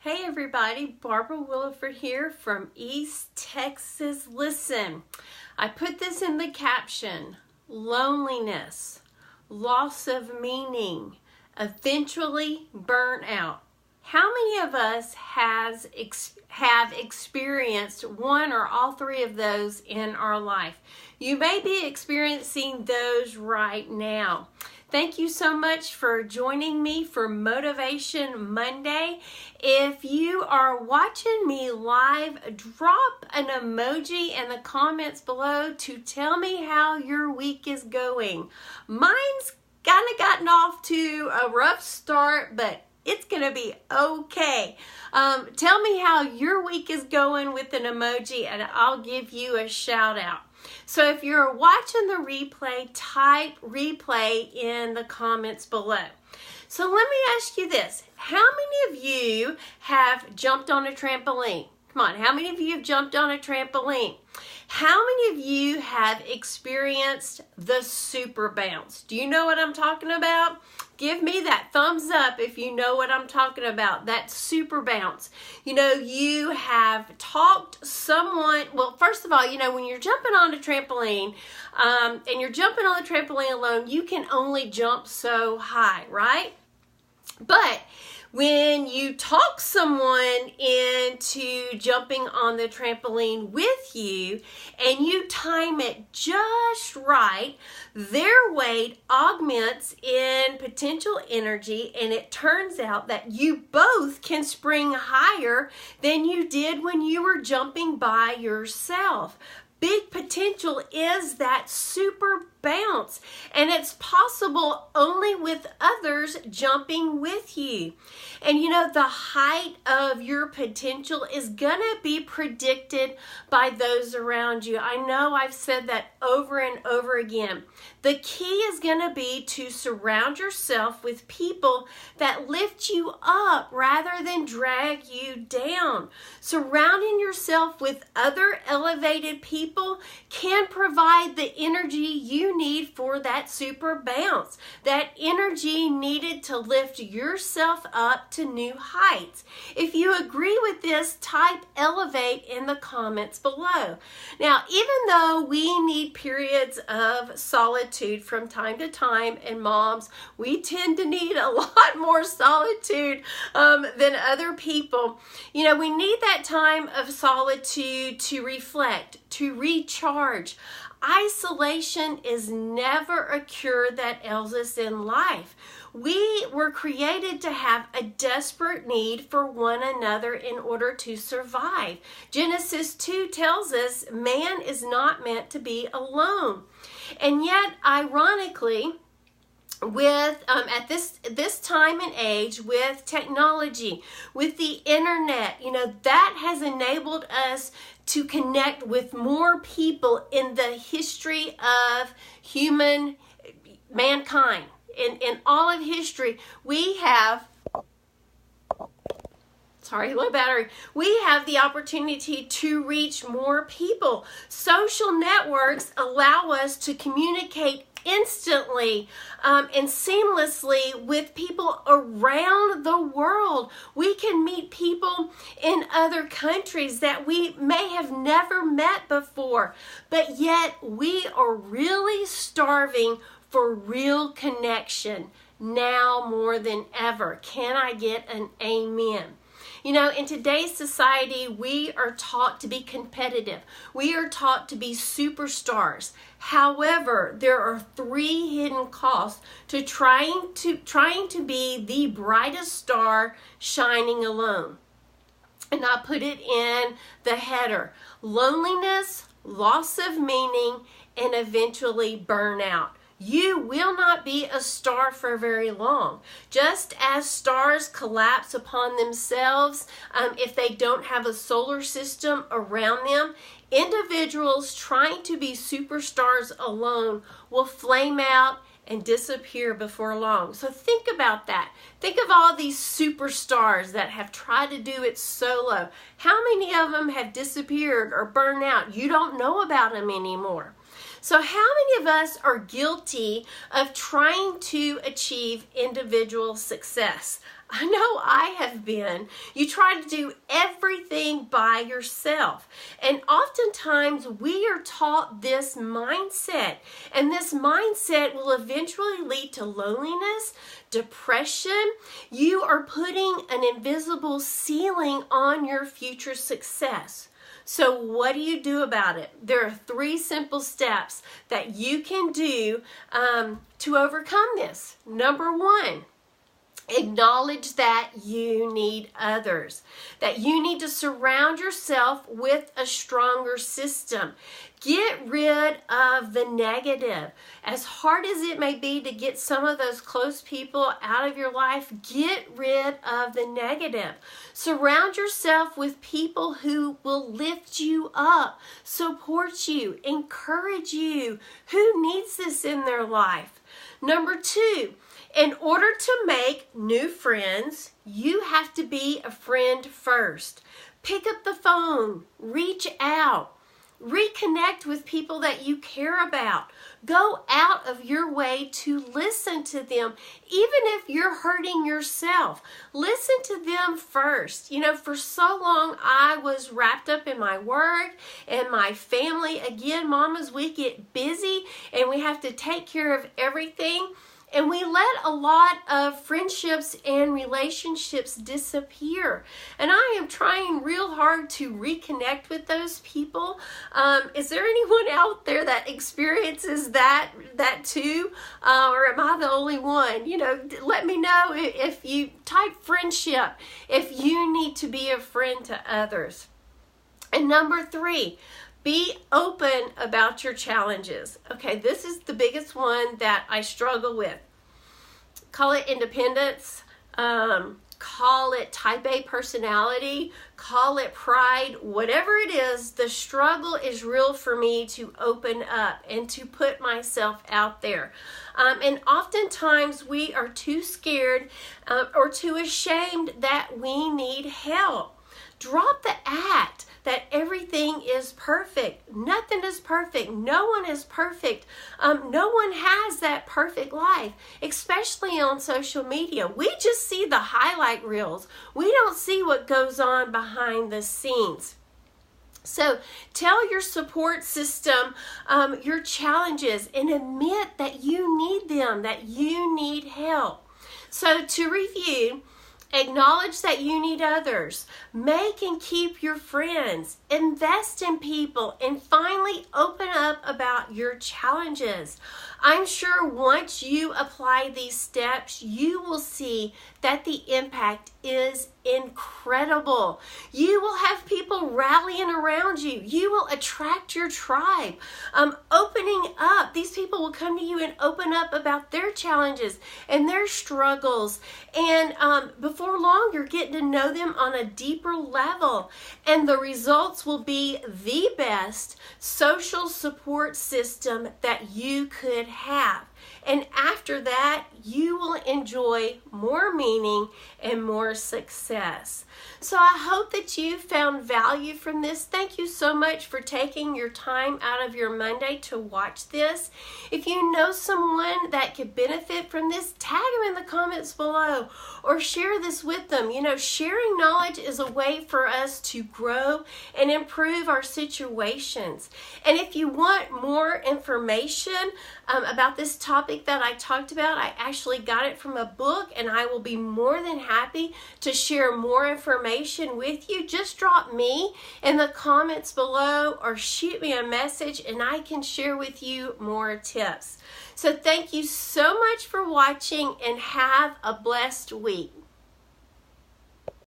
Hey everybody, Barbara Williford here from East Texas. Listen, I put this in the caption: loneliness, loss of meaning, eventually burnout. How many of us have experienced one or all three of those in our life? You may be experiencing those right now. Thank you so much for joining me for Motivation Monday. If you are watching me live, drop an emoji in the comments below to tell me how your week is going. Mine's kind of gotten off to a rough start, but it's going to be okay. Tell me how your week is going with an emoji and I'll give you a shout out. So if you're watching the replay, type replay in the comments below. So let me ask you this. How many of you have jumped on a trampoline? Come on, how many of you have jumped on a trampoline? How many of you have experienced the super bounce? Do you know what I'm talking about? Give me that thumbs up if you know what I'm talking about, that super bounce. You know, you have talked someone, well, first of all, you know, when you're jumping on a trampoline and you're jumping on the trampoline alone, you can only jump so high, right? But when you talk someone into jumping on the trampoline with you and you time it just right, their weight augments in potential energy, and it turns out that you both can spring higher than you did when you were jumping by yourself. Big potential is that super bounce, and it's possible only with others jumping with you. And you know, the height of your potential is gonna be predicted by those around you. I know I've said that over and over again. The key is gonna be to surround yourself with people that lift you up rather than drag you down. Surrounding yourself with other elevated people can provide the energy you need for that super bounce, that energy needed to lift yourself up to new heights. If you agree with this, type elevate in the comments below. Now, even though we need periods of solitude from time to time, and moms, we tend to need a lot more solitude than other people. You know, we need that time of solitude to reflect, to recharge. Isolation is never a cure that ails us in life. We were created to have a desperate need for one another in order to survive. Genesis 2 tells us man is not meant to be alone. And yet, ironically, with at this time and age, with technology, with the internet, you know, that has enabled us to connect with more people in the history of mankind. In all of history, we have, low battery. We have the opportunity to reach more people. Social networks allow us to communicate instantly and seamlessly with people around the world. We can meet people in other countries that we may have never met before, but yet we are really starving for real connection now more than ever. Can I get an amen? You know, in today's society, we are taught to be competitive. We are taught to be superstars. However, there are 3 hidden costs to trying to be the brightest star shining alone. And I put it in the header: loneliness, loss of meaning, and eventually burnout. You will not be a star for very long. Just as stars collapse upon themselves if they don't have a solar system around them, individuals trying to be superstars alone will flame out and disappear before long. So think about that. Think of all these superstars that have tried to do it solo. How many of them have disappeared or burned out? You don't know about them anymore. So how many of us are guilty of trying to achieve individual success? I know I have been. You try to do everything by yourself. And oftentimes we are taught this mindset. And this mindset will eventually lead to loneliness, depression. You are putting an invisible ceiling on your future success. So what do you do about it? There are 3 simple steps that you can do to overcome this. Number 1. Acknowledge that you need others, that you need to surround yourself with a stronger system. Get rid of the negative. As hard as it may be to get some of those close people out of your life, get rid of the negative. Surround yourself with people who will lift you up, support you, encourage you. Who needs this in their life? Number 2, in order to make new friends, you have to be a friend first. Pick up the phone, reach out, reconnect with people that you care about. Go out of your way to listen to them, even if you're hurting yourself. Listen to them first. You know, for so long I was wrapped up in my work and my family. Again, mamas, we get busy and we have to take care of everything. And we let a lot of friendships and relationships disappear. And I am trying real hard to reconnect with those people. Is there anyone out there that experiences that too? Or am I the only one? You know, let me know if you type friendship, if you need to be a friend to others. And number 3, be open about your challenges. Okay, this is the biggest one that I struggle with. Call it independence, call it type A personality, call it pride, whatever it is, the struggle is real for me to open up and to put myself out there. And oftentimes we are too scared or too ashamed that we need help. Drop the act that everything is perfect. Nothing is perfect. No one is perfect. No one has that perfect life, especially on social media. We just see the highlight reels. We don't see what goes on behind the scenes. So tell your support system your challenges and admit that you need them, that you need help. So to review, acknowledge that you need others. Make and keep your friends. Invest in people. And finally, open up about your challenges. I'm sure once you apply these steps, you will see that the impact is incredible. You will have people rallying around you. You will attract your tribe. Opening up, these people will come to you and open up about their challenges and their struggles. And before long, you're getting to know them on a deeper level. And the results will be the best social support system that you could have. And after that, you will enjoy more meaning and more success. So I hope that you found value from this. Thank you so much for taking your time out of your Monday to watch this. If you know someone that could benefit from this, tag them in the comments below or share this with them. You know, sharing knowledge is a way for us to grow and improve our situations. And if you want more information about this topic that I talked about, I actually got it from a book, and I will be more than happy to share more information with you. Just drop me in the comments below or shoot me a message and I can share with you more tips. So thank you so much for watching and have a blessed week.